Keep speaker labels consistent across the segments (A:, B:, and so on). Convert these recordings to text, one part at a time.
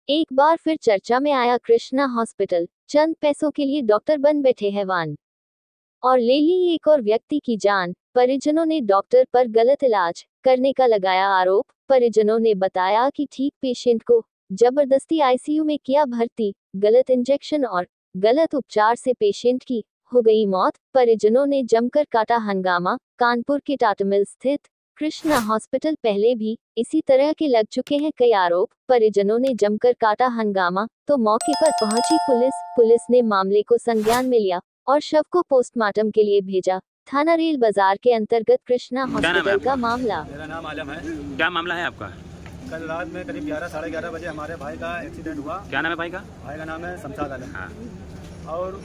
A: एक बार फिर चर्चा में आया कृष्णा हॉस्पिटल। चंद पैसों के लिए डॉक्टर बन बैठे हैवान और ले ली एक और व्यक्ति की जान। परिजनों ने डॉक्टर पर गलत इलाज करने का लगाया आरोप। परिजनों ने बताया कि ठीक पेशेंट को जबरदस्ती आईसीयू में किया भर्ती। गलत इंजेक्शन और गलत उपचार से पेशेंट की हो गई मौत। परिजनों ने जमकर काटा हंगामा। कानपुर के टाटामिल स्थित कृष्णा हॉस्पिटल पहले भी इसी तरह के लग चुके हैं कई आरोप। परिजनों ने जमकर काटा हंगामा तो मौके पर पहुंची पुलिस ने मामले को संज्ञान में लिया और शव को पोस्टमार्टम के लिए भेजा। थाना रेल बाजार के अंतर्गत कृष्णा हॉस्पिटल का मामला।
B: मेरा नाम आलम है।
C: क्या मामला है आपका?
B: कल रात में करीब 11 साढ़े 11 बजे हमारे भाई का एक्सीडेंट हुआ।
C: क्या नाम है भाई का?
B: भाई का नाम है शमशाद आलम।
C: हाँ।
B: और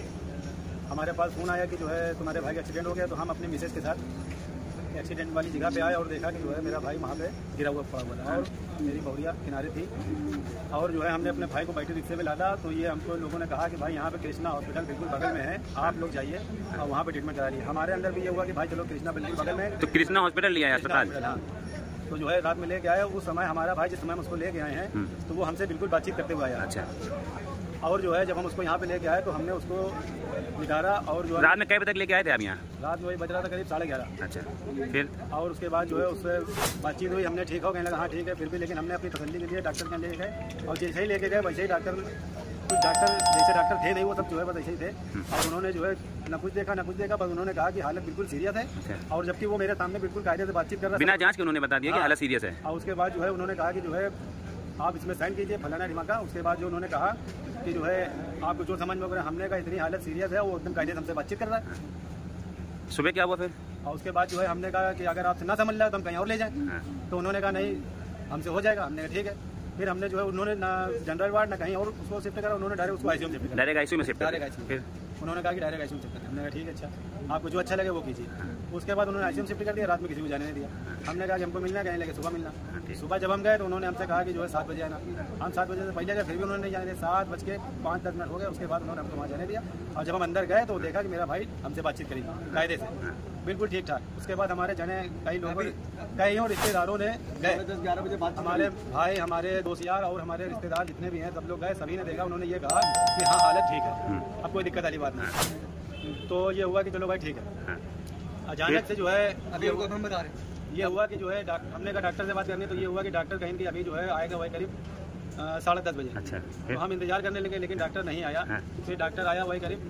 B: हमारे पास फ़ोन आया कि जो है तुम्हारे भाई का एक्सीडेंट हो गया। तो हम अपने मिसेज के साथ एक्सीडेंट वाली जगह पे आए और देखा कि जो है मेरा भाई वहाँ पे गिरा हुआ पड़ा हुआ था और मेरी बहुरिया किनारे थी। और जो है हमने अपने भाई को बैटरी रिक्शे में लादा तो ये हमको लोगों ने कहा कि भाई यहाँ पे कृष्णा हॉस्पिटल बिल्कुल बगल में है, आप लोग जाइए और वहाँ पे ट्रीटमेंट करा लिए। हमारे अंदर भी ये हुआ कि भाई चलो कृष्णा बिल्कुल बगल में।
C: तो कृष्णा हॉस्पिटल लिया है अस्पताल?
B: हाँ। तो जो है रात में लेके आए। उस समय हमारा भाई जिस समय हम उसको लेके आए हैं तो वो हमसे बिल्कुल बातचीत करते हुए आया।
C: अच्छा।
B: और जो है जब हम उसको यहाँ पे लेके आए तो हमने उसको निकाला। और जो
C: रात में कई बजे तक लेके आए थे आप यहाँ?
B: रात में वही बज रहा था करीब 11:30।
C: अच्छा। फिर
B: और उसके बाद जो है उससे बातचीत हुई, हमने ठीक हो कहने लगा हाँ ठीक है। फिर भी लेकिन हमने अपनी तसल्ली के लिए डॉक्टर के ले गए और जैसे ही लेके गए वैसे ही डॉक्टर जैसे डॉक्टर थे नहीं वो सब जो है बस ऐसे ही थे। और उन्होंने जो है न कुछ देखा बस उन्होंने कहा कि हालत बिल्कुल सीरियस है। और जबकि वो मेरे सामने बिल्कुल कायदे से बातचीत कर रहा था।
C: बिना जांच के उन्होंने बता दिया कि हालत सीरियस है।
B: और उसके बाद जो है उन्होंने कहा कि जो है आप इसमें साइन कीजिए फलाना ढिमाका। उसके बाद जो उन्होंने कहा कि जो है आपको जो समझ में वगैरह, हमने कहा इतनी हालत सीरियस है, वो एकदम कायदे से हमसे बातचीत कर रहा है।
C: सुबह क्या हुआ फिर?
B: और उसके बाद जो है हमने कहा कि अगर आपसे ना समझ रहा है तो हम कहीं और ले जाएं। तो उन्होंने कहा नहीं हमसे हो जाएगा। हमने कहा ठीक है। फिर हमने जो है उन्होंने ना जनरल वार्ड ना कहीं और उसको शिफ्ट करा, उन्होंने डायरेक्ट उसको आईसीयू में शिफ्ट करा।
C: डायरेक्ट आईसीयू में शिफ्ट?
B: Direct ICU. फिर उन्होंने कहा कि डायरेक्ट आईसीयू में शिफ्ट करें। हमने कहा ठीक है अच्छा आपको जो अच्छा लगे वो कीजिए। उसके बाद उन्होंने आईसीयू में शिफ्ट कर दिया। रात में किसी को जाने नहीं दिया। हमने कहा कि हमको मिलना कहीं लेके सुबह मिलना। सुबह जब हम गए तो उन्होंने हमसे कहा कि जो है 7 बजे आना। हम 7 बजे से पहले गए फिर भी उन्होंने नहीं जाने दिया। 7:05-10 हो गए। उसके बाद उन्होंने हमको वहाँ जाने दिया। और जब हम अंदर गए तो देखा कि मेरा भाई हमसे बातचीत करी कायदे से बिल्कुल ठीक ठाक। उसके बाद हमारे जने कई और रिश्तेदारों ने गए 10-11 बजे बात। हमारे भाई हमारे दोस्त यार और हमारे रिश्तेदार जितने भी हैं सब लोग गए। सभी ने देखा। उन्होंने ये कहा कि हाँ हालत ठीक है, अब कोई दिक्कत वाली बात नहीं। तो ये हुआ कि चलो भाई ठीक है। अचानक से जो है अभी हम बता रहे ये हुआ कि जो है हमने कहा डॉक्टर से बात करनी। तो ये हुआ कि डॉक्टर कहीं कि अभी जो है आएगा वही करीब 10:30 बजे।
C: अच्छा।
B: तो हम इंतजार करने लगे लेकिन डॉक्टर नहीं आया। फिर डॉक्टर आया वही करीब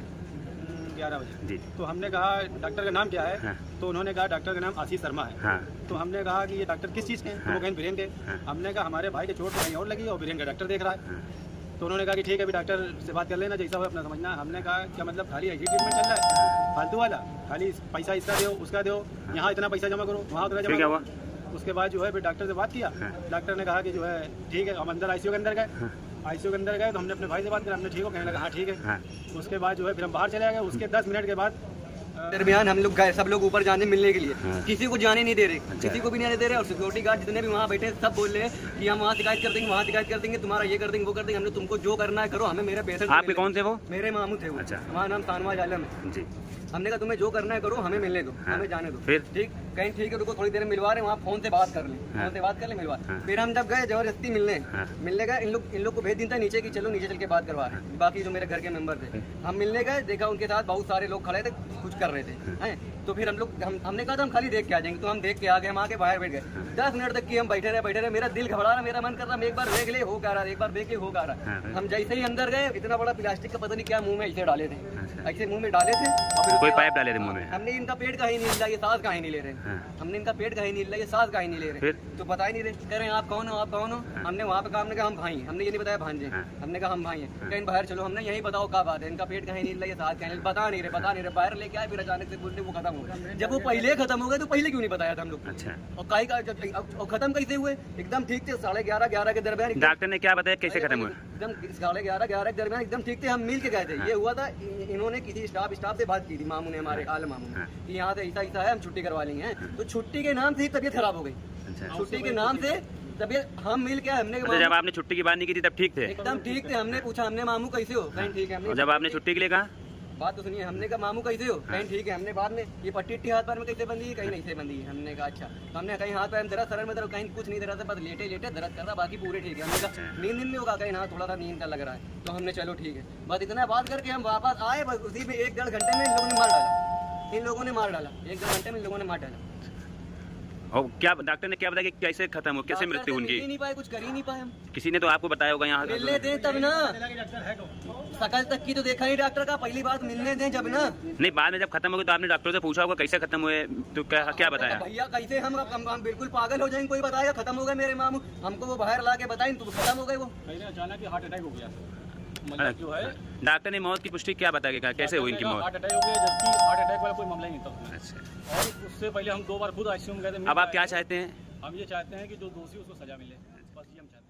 B: 11 बजे। तो हमने कहा डॉक्टर का नाम क्या है? तो उन्होंने कहा डॉक्टर का नाम आशीष शर्मा है। तो हमने कहा कि ये डॉक्टर किस चीज़ के हैं? तो वो कहीं ब्रेन के। हमने कहा हमारे भाई के चोट कहीं और लगी और ब्रेन का डॉक्टर देख रहा है। तो उन्होंने कहा कि ठीक है अभी डॉक्टर से बात कर लेना जैसा हो अपना समझना। हमने कहा क्या मतलब खाली ऐसी ट्रीटमेंट चल रहा है फालतू वाला, खाली पैसा इसका दो उसका दो, यहाँ इतना पैसा जमा करो वहाँ उतना जमा करो। उसके बाद जो है फिर डॉक्टर से बात किया। डॉक्टर ने कहा कि जो है ठीक है। हम अंदर आईसीयू के अंदर गए। आईसीयू के अंदर गए तो हमने अपने भाई से बात करा। हमने ठीक हो कहने लगा हाँ ठीक है। उसके बाद जो है फिर हम बाहर चले गए। उसके 10 मिनट के बाद
D: दरमियान हम लोग गए सब लोग ऊपर जाने मिलने के लिए। किसी को जाने नहीं दे रहे। किसी को भी नहीं दे रहे। और सिक्योरिटी गार्ड जितने भी वहाँ बैठे सब बोल रहे हैं कि हम वहाँ शिकायत कर देंगे, वहाँ शिकायत कर देंगे, तुम्हारा ये कर देंगे वो कर देंगे। हमने तुमको जो करना है करो, हमें मेरे पेशेंट।
C: आपके कौन थे वो?
D: मेरे मामू थे वो।
C: अच्छा।
D: हमारा नाम शानवाज आलम है जी। हमने कहा तुम्हें जो करना है करो, हमें मिलने दो, हमें जाने दो।
C: फिर
D: ठीक कहीं ठीक है रुको थोड़ी देर में मिलवा रहे, वहाँ फोन से बात कर ले, फोन से बात कर ले मिलवा। फिर हम जब गए जबरदस्ती मिलने गए। इन लोग को भेज दिया था नीचे की चलो नीचे चल के बात करवा रहे हैं। बाकी जो मेरे घर के मेंबर थे हम मिलने गए, देखा उनके साथ बहुत सारे लोग खड़े थे कुछ कर रहे थे। तो फिर हमने कहा था हम खाली देख के आ जाएंगे। तो हम देख के आ गए। हम आके बाहर बैठ गए। 10 मिनट तक की हम बैठे रहे। मेरा दिल घबरा रहा, मेरा मन कर रहा मैं एक बार देख ले हो क्या रहा, एक बार देख ले हो क्या रहा। हम जैसे ही अंदर गए इतना बड़ा प्लास्टिक का पता नहीं क्या मुंह में ऐसे डाले थे, ऐसे मुंह में डाले थे। और
C: कोई पाइप डाले थे मुंह में?
D: हमने इनका पेट का ही नहीं हिला, ये सांस का ही नहीं ले रहे। हमने इनका पेट का ही नहीं हिला, ये सांस का ही नहीं ले रहे। तो पता ही नहीं रहे। कह रहे हैं आप कौन हो, आप कौन हो? हमने वहाँ पे हमने कहा हम भाई हैं। हमने ये नहीं बताया भांजे। हमने कहा हम भाई हैं। कहीं बाहर चलो, हमने यही बताओ क्या बात है। इनका पेट का ही नहीं हिला, ये सांस का ही नहीं, बता नहीं रहे। बाहर लेके आए फिर अचानक से बोलते वो खत्म हो गया। जब वो पहले खत्म हो गए तो पहले क्यों नहीं बताया था हम लोग?
C: अच्छा।
D: और काई का खत्म कैसे हुए? एकदम ठीक थे 11:30 के दरमियान।
C: डॉक्टर ने क्या बताया कैसे खत्म हुआ?
D: एकदम 11:30 के दरमियान एकदम ठीक थे। हम मिल के गए थे। ये हुआ था इन्होंने किसी स्टाफ से बात की थी मामू ने, हमारे आल मामू ने कि यहाँ से ऐसा है हम छुट्टी करवा लेंगे। तो छुट्टी के नाम से ही तबीयत खराब हो गई। छुट्टी के नाम से तबीयत हम मिल के हमने
C: जब आपने छुट्टी की बात नहीं की थी तब ठीक थे?
D: एकदम ठीक थे। हमने पूछा हमने मामू कैसे हो? कहीं ठीक है।
C: जब आपने छुट्टी के लिए कहा
D: बात तो सुनिए। हमने कहा मामू कैसे हो? कहीं ठीक है। हमने बाद में ये पट्टी हाथ पैर में कैसे बंदी है, कहीं नहीं से बंदी है। हमने कहा अच्छा। तो हमने कहीं हाथ पैर में दर्द, सर में दर्द, कहीं कुछ नहीं दर्द, बस लेटे लेटे दर्द कर रहा, बाकी पूरे ठीक है। हमने कहा नींद में होगा, कहीं हाँ थोड़ा सा नींद का लग रहा है। तो हमने चलो ठीक है, बस इतना बात करके हम वापस आए। बस उसी में 1-1.5 घंटे में इन लोगों ने मार डाला। इन लोगों ने मार डाला 1-1.5 घंटे में इन लोगों ने मार डाला।
C: और क्या डॉक्टर ने क्या बताया कि कैसे खत्म हो, कैसे मृत्यु उनकी?
D: नहीं पाए, कुछ कर ही नहीं पाए हम।
C: किसी ने तो आपको बताया होगा यहाँ?
D: मिलने दें तब ना, शकल तक की तो देखा नहीं डॉक्टर का। पहली बात मिलने दें जब ना।
C: नहीं, बाद में जब खत्म हो गई तो आपने डॉक्टर से पूछा होगा कैसे खत्म हुए, तो क्या बताया?
D: भैया कैसे हम बिल्कुल पागल हो जाएंगे, कोई बताएगा खत्म हो गए मेरे मामू। हमको वो बाहर ला के बताएं तो खत्म हो गए। वो
B: अचानक हार्ट अटैक हो गया जो है।
C: डॉक्टर ने मौत की पुष्टि क्या बताया, कैसे हुई इनकी मौत?
B: हार्ट अटैक हो गया, जबकि हार्ट अटैक वाला कोई मामला ही नहीं था।
C: अच्छा।
B: और उससे पहले हम 2 बार खुद आईसीयू में गए थे।
C: अब आप क्या चाहते हैं?
B: हम ये चाहते हैं कि जो दोषी उसको सजा मिले, बस ये हम चाहते हैं।